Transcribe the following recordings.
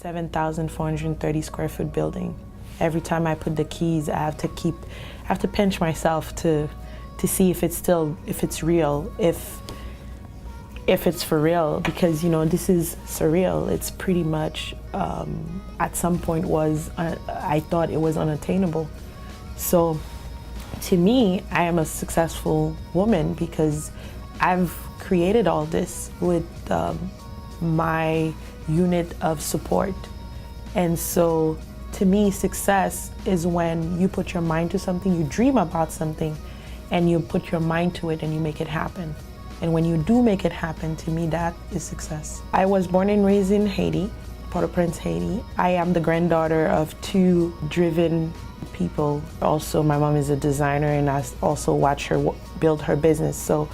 7,430 square foot building. Every time I put the keys, I have to pinch myself to see if it's real, if it's for real, because this is surreal. It's pretty much at some point I thought it was unattainable. So to me, I am a successful woman because I've created all this with my unit of support. And so to me, success is when you put your mind to something, you dream about something, and you put your mind to it and you make it happen. And when you do make it happen, to me, that is success. I was born and raised in Haiti, Port-au-Prince, Haiti. I am the granddaughter of two driven people. Also, my mom is a designer, and I also watch her build her business. So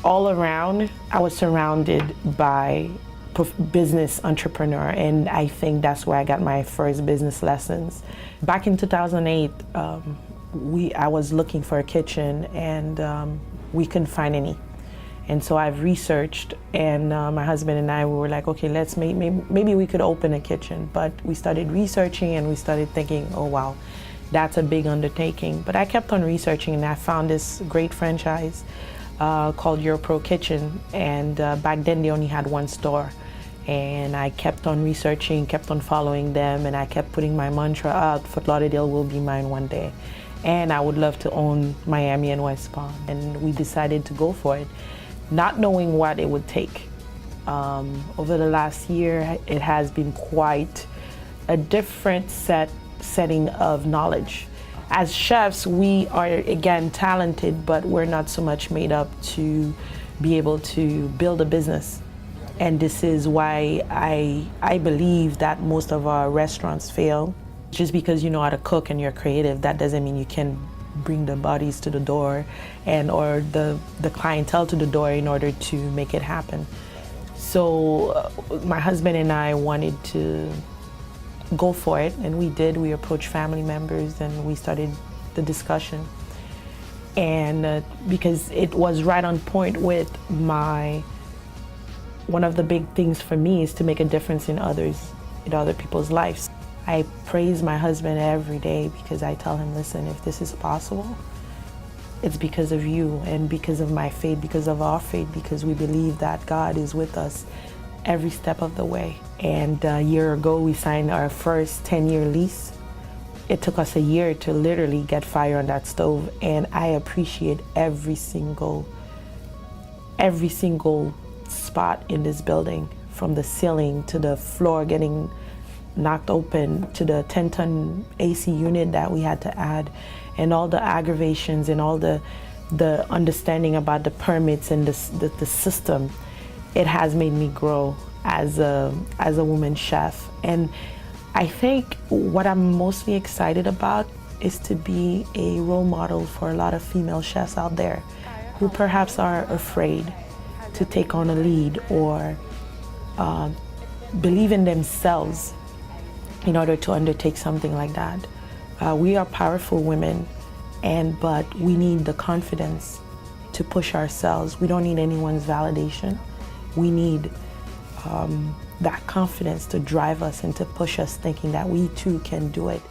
all around, I was surrounded by business entrepreneur, and I think that's where I got my first business lessons. Back in 2008, I was looking for a kitchen, and we couldn't find any. And so I've researched, and my husband and I, we were like, okay, let's maybe we could open a kitchen. But we started researching, and we started thinking, oh wow, that's a big undertaking. But I kept on researching, and I found this great franchise called Your Pro Kitchen, and back then they only had one store. And I kept on researching, kept on following them, and I kept putting my mantra out, Fort Lauderdale will be mine one day. And I would love to own Miami and West Palm. And we decided to go for it, not knowing what it would take. Over the last year, it has been quite a different setting of knowledge. As chefs, we are, again, talented, but we're not so much made up to be able to build a business. And this is why I believe that most of our restaurants fail. Just because you know how to cook and you're creative, that doesn't mean you can bring the bodies to the door or the clientele to the door in order to make it happen. So my husband and I wanted to go for it, and we did. We approached family members and we started the discussion. And because it was right on point with one of the big things for me is to make a difference in other people's lives. I praise my husband every day because I tell him, listen, if this is possible, it's because of you and because of my faith, because of our faith, because we believe that God is with us every step of the way. And a year ago, we signed our first 10-year lease. It took us a year to literally get fire on that stove, and I appreciate every single spot in this building, from the ceiling to the floor getting knocked open to the 10-ton AC unit that we had to add, and all the aggravations and all the understanding about the permits and the system. It has made me grow as a woman chef. And I think what I'm mostly excited about is to be a role model for a lot of female chefs out there who perhaps are afraid to take on a lead or believe in themselves in order to undertake something like that. We are powerful women, but we need the confidence to push ourselves. We don't need anyone's validation. We need that confidence to drive us and to push us, thinking that we too can do it.